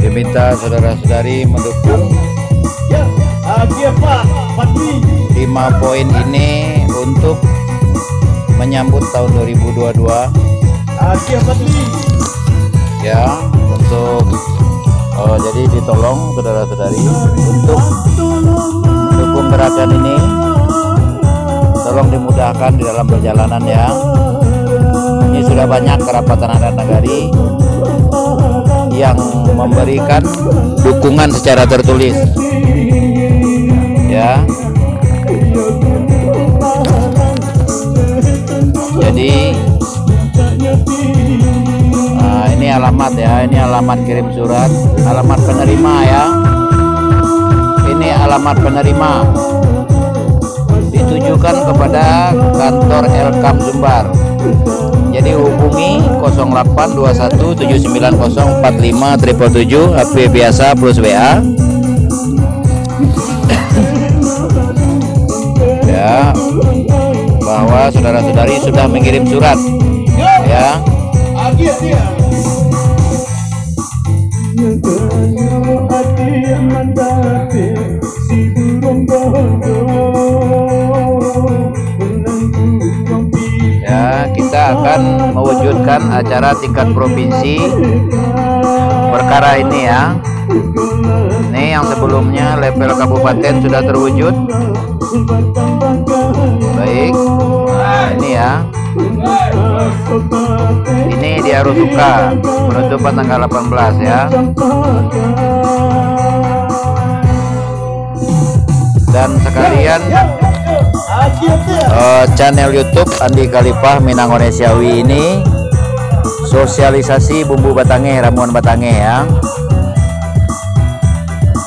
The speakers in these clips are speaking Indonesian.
Diminta saudara-saudari mendukung 5 poin ini untuk menyambut tahun 2022 ya, untuk jadi ditolong saudara-saudari untuk mendukung gerakan ini, tolong dimudahkan di dalam perjalanan ya. Ini sudah banyak kerapatan adat nagari yang memberikan dukungan secara tertulis ya. Jadi ini alamat ya, ini alamat kirim surat, alamat penerima ya. Ini alamat penerima ditujukan kepada kantor Elkam Sumbar. Jadi hubungi 082179045777 HP biasa plus WA ya, bahwa saudara-saudari sudah mengirim surat ya. Ya, kita akan mewujudkan acara tingkat provinsi perkara ini ya. Ini yang sebelumnya level kabupaten sudah terwujud. Baik, nah ini ya. Ini di Arusuka, penutupan tanggal 18 ya. Dan sekalian channel YouTube Andi Khalifah Minangkonesiawi ini sosialisasi bumbu batange, ramuan batange ya.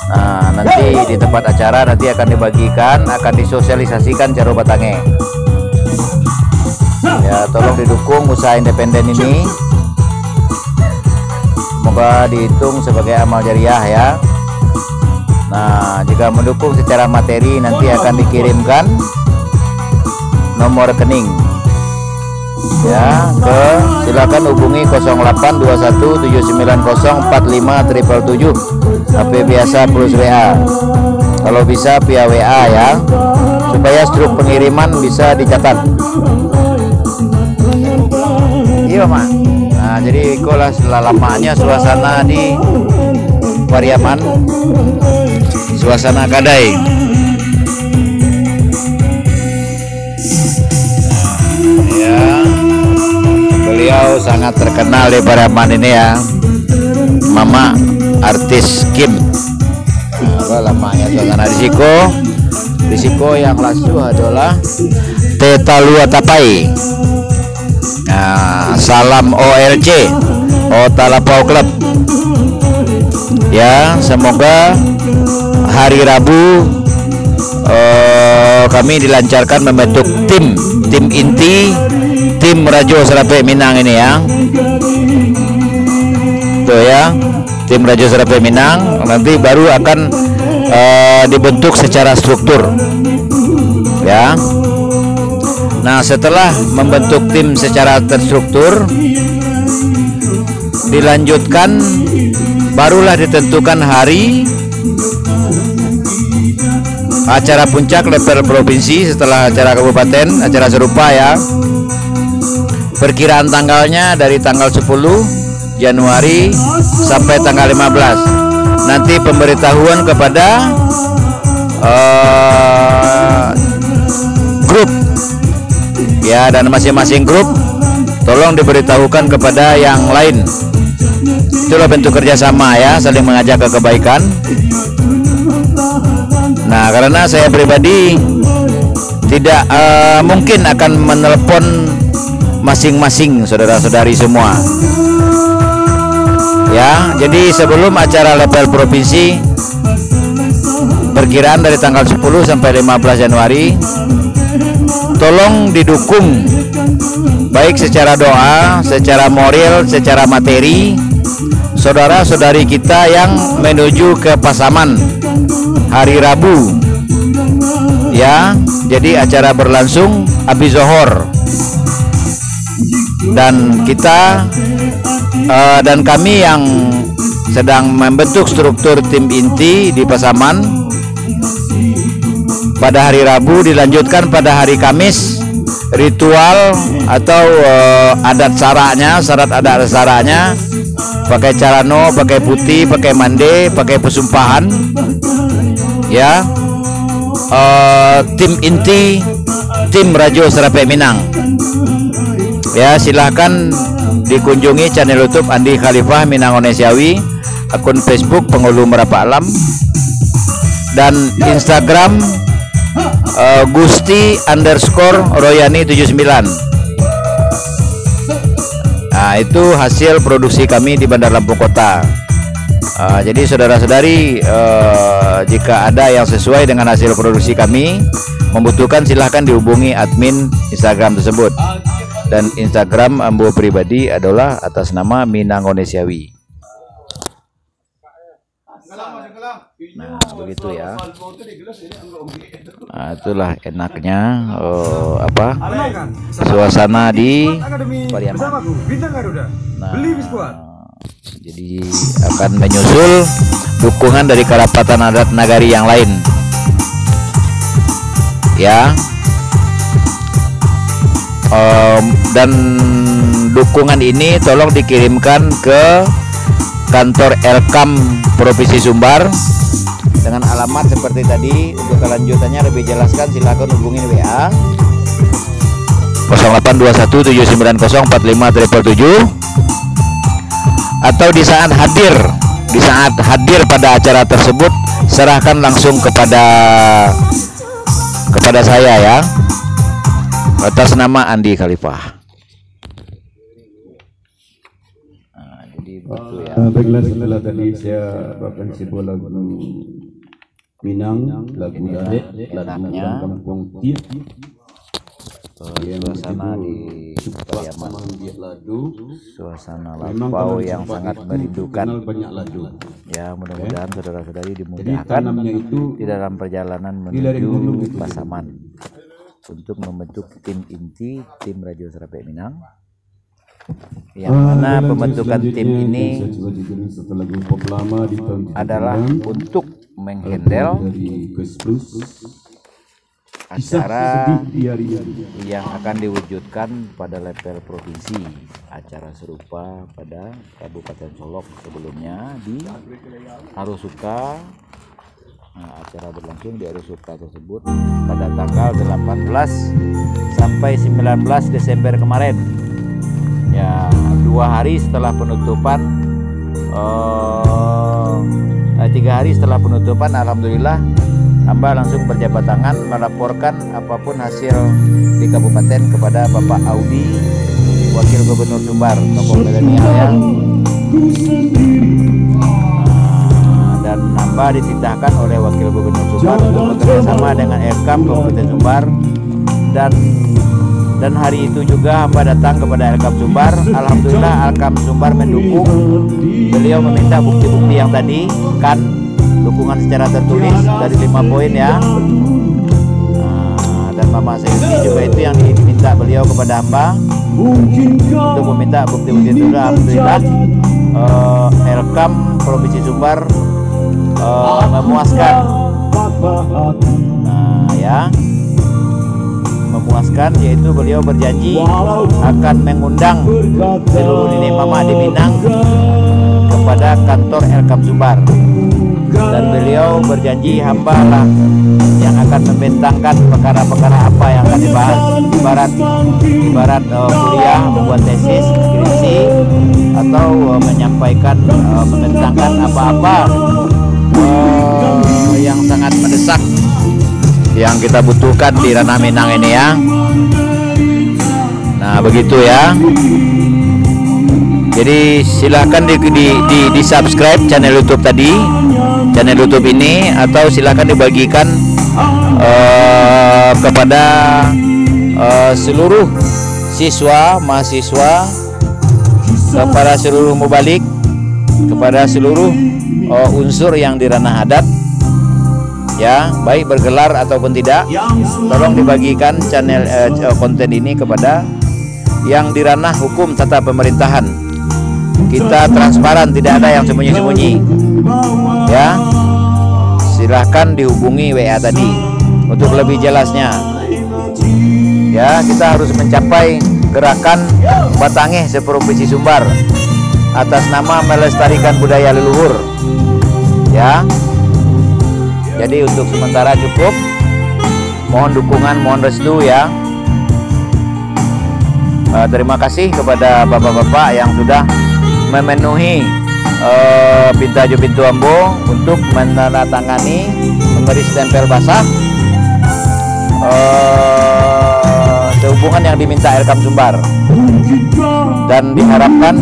Nah, nanti di tempat acara nanti akan dibagikan, akan disosialisasikan cara batange. Ya, tolong didukung usaha independen ini. Semoga dihitung sebagai amal jariah ya. Nah, jika mendukung secara materi nanti akan dikirimkan nomor rekening ya, silakan hubungi 082179045777 HP biasa plus WA, kalau bisa via WA ya, supaya struk pengiriman bisa dicatat. Iya Mak. Nah, jadi itulah lamanya suasana di Pariaman, suasana Kadai ya. Beliau sangat terkenal di Pariaman ini ya, Mama artis Kim. Nah, lamanya suasana risiko yang lasu adalah Teta Lua Tapai. Nah, salam OLC Otalapau Club ya. Semoga hari Rabu kami dilancarkan membentuk tim inti, tim Rajo Serape Minang ini ya. Tuh ya, tim Rajo Serape Minang nanti baru akan dibentuk secara struktur ya. Nah, setelah membentuk tim secara terstruktur, dilanjutkan barulah ditentukan hari acara puncak level provinsi setelah acara kabupaten, acara serupa ya. Perkiraan tanggalnya dari tanggal 10 Januari sampai tanggal 15. Nanti pemberitahuan kepada grup ya, dan masing-masing grup tolong diberitahukan kepada yang lain. Itulah bentuk kerjasama ya, saling mengajak ke kebaikan. Nah, karena saya pribadi tidak mungkin akan menelpon masing-masing saudara-saudari semua ya. Jadi sebelum acara level provinsi, perkiraan dari tanggal 10 sampai 15 Januari, tolong didukung baik secara doa, secara moral, secara materi saudara-saudari kita yang menuju ke Pasaman hari Rabu ya. Jadi acara berlangsung habis zuhur, dan kita dan kami yang sedang membentuk struktur tim inti di Pasaman pada hari Rabu dilanjutkan pada hari Kamis ritual atau adat saraknya, syarat adat saraknya, pakai carano, pakai putih, pakai mande, pakai pesumpahan ya. Tim inti tim Rajo Serape Minang ya. Silahkan dikunjungi channel YouTube Andi Khalifah Minang Onesiawi, akun Facebook Penghulu Merapak Alam, dan Instagram Gusti_Royani79. Nah, itu hasil produksi kami di Bandar Lampung Kota. Jadi saudara-saudari, jika ada yang sesuai dengan hasil produksi kami membutuhkan, silahkan dihubungi admin Instagram tersebut. Dan Instagram ambo pribadi adalah atas nama Minang Onesiawi. Nah, begitu ya. Nah, itulah enaknya suasana di Pariaman. Nah, jadi akan menyusul dukungan dari kerapatan adat nagari yang lain ya. Dan dukungan ini tolong dikirimkan ke kantor Elkam Provinsi Sumbar dengan alamat seperti tadi. Untuk kelanjutannya lebih jelaskan silakan hubungi WA 082179045777, atau di saat hadir pada acara tersebut serahkan langsung kepada saya ya, atas nama Andi Khalifah. Nah, jadi begitu ya. Baiklah, setelah tadi saya bawakan sebuah lagu Minang, lagu enaknya Kampung Tiap, suasana di Pariaman, suasana lampau yang sangat merindukan ya. Mudah-mudahan saudara-saudari dimudahkan di dalam perjalanan menuju Pasaman untuk membentuk tim inti tim Rajo Serape Minang, yang mana pembentukan tim ini adalah untuk menghandle acara yang akan diwujudkan pada level provinsi. Acara serupa pada Kabupaten Solok sebelumnya di Arusuka. Nah, acara berlangsung di Arusuka tersebut pada tanggal 18 sampai 19 Desember kemarin ya. 2 hari setelah penutupan, 3 hari setelah penutupan, alhamdulillah hamba langsung berjabat tangan melaporkan apapun hasil di kabupaten kepada Bapak Audi, Wakil Gubernur Sumbar, tokoh milenial ya. Dan hamba dititahkan oleh Wakil Gubernur Sumbar untuk bekerjasama dengan Elkam Kabupaten Sumbar dan Dan hari itu juga hamba datang kepada Elkam Sumbar. Alhamdulillah Elkam Sumbar mendukung. Beliau meminta bukti-bukti yang tadi, kan dukungan secara tertulis dari 5 poin ya. Dan Mama Sayuti juga itu yang diminta beliau kepada hamba untuk meminta bukti-bukti itu. Alhamdulillah Elkam Provinsi Sumbar memuaskan. Nah ya, memuaskan, yaitu beliau berjanji akan mengundang seluruh Nini Mama di Minang kepada kantor Elkam Sumbar, dan beliau berjanji hamba lah yang akan membentangkan perkara-perkara apa yang akan dibahas, ibarat kuliah, membuat tesis, skripsi, atau menyampaikan membentangkan apa-apa yang sangat mendesak yang kita butuhkan di ranah Minang ini ya. Nah begitu ya. Jadi silahkan di subscribe channel YouTube tadi, channel YouTube ini, atau silahkan dibagikan kepada seluruh siswa, mahasiswa, kepada seluruh mubalik, kepada seluruh unsur yang di ranah adat ya, baik bergelar ataupun tidak. Tolong dibagikan channel konten ini kepada yang di ranah hukum tata pemerintahan. Kita transparan, tidak ada yang sembunyi-sembunyi ya. Silahkan dihubungi WA tadi untuk lebih jelasnya ya. Kita harus mencapai gerakan Batangeh seprovinsi Sumbar atas nama melestarikan budaya leluhur ya. Jadi untuk sementara cukup, mohon dukungan, mohon restu ya. Terima kasih kepada bapak-bapak yang sudah memenuhi pintu Ambo untuk menandatangani, memberi stempel basah sehubungan yang diminta Elkam Sumbar. Dan diharapkan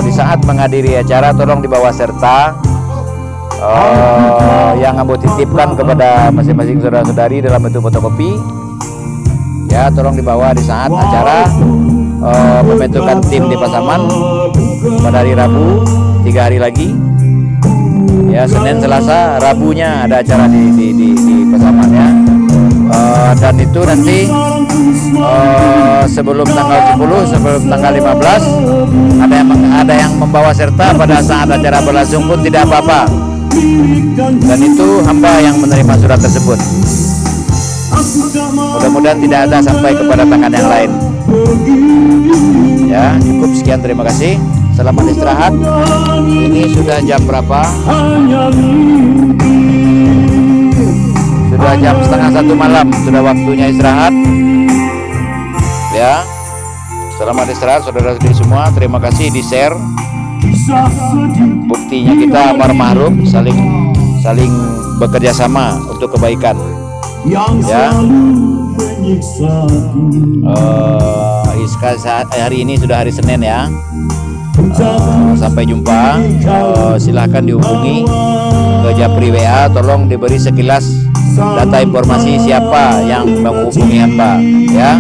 di saat menghadiri acara tolong dibawa serta yang Ambo titipkan kepada masing-masing saudara-saudari dalam bentuk fotokopi ya. Tolong dibawa di saat acara membentukkan tim di Pasaman pada hari Rabu, 3 hari lagi ya. Senin, Selasa, Rabunya ada acara di Pasaman ya. Dan itu nanti sebelum tanggal 10, sebelum tanggal 15 ada yang membawa serta pada saat acara berlangsung pun tidak apa-apa. Dan itu hamba yang menerima surat tersebut. Mudah-mudahan tidak ada sampai kepada tangan yang lain ya. Cukup sekian, terima kasih, selamat istirahat. Ini sudah jam berapa? Sudah jam setengah 1 malam, sudah waktunya istirahat ya. Selamat istirahat saudara-saudari semua. Terima kasih, di share. Buktinya kita amar ma'ruf, saling bekerja sama untuk kebaikan ya. Hari ini sudah hari Senin ya. Sampai jumpa. Silahkan dihubungi ke Japri WA, tolong diberi sekilas data informasi siapa yang menghubungi hamba ya,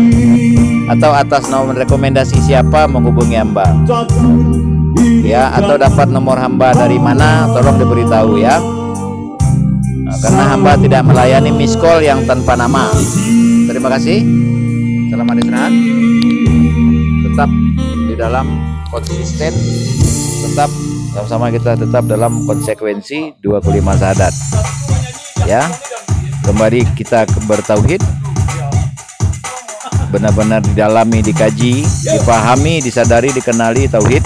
atau atas nomor rekomendasi siapa menghubungi hamba ya, atau dapat nomor hamba dari mana, tolong diberitahu ya. Karena hamba tidak melayani miss call yang tanpa nama. Terima kasih, selamat istirahat. Tetap di dalam konsisten, tetap sama-sama kita tetap dalam konsekuensi 25 syahadat ya. Kembali kita bertauhid, benar-benar didalami, dikaji, dipahami, disadari, dikenali tauhid,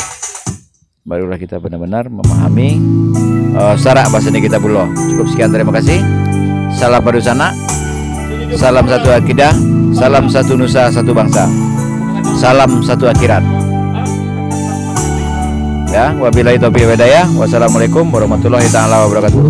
barulah kita benar-benar memahami syarak bahasa kita buloh. Cukup sekian, terima kasih. Salam Padusana, salam satu akidah, salam satu nusa, satu bangsa, salam satu akhirat ya. Wabillahi taufiq wal hidayah. Wassalamualaikum warahmatullahi taala wabarakatuh.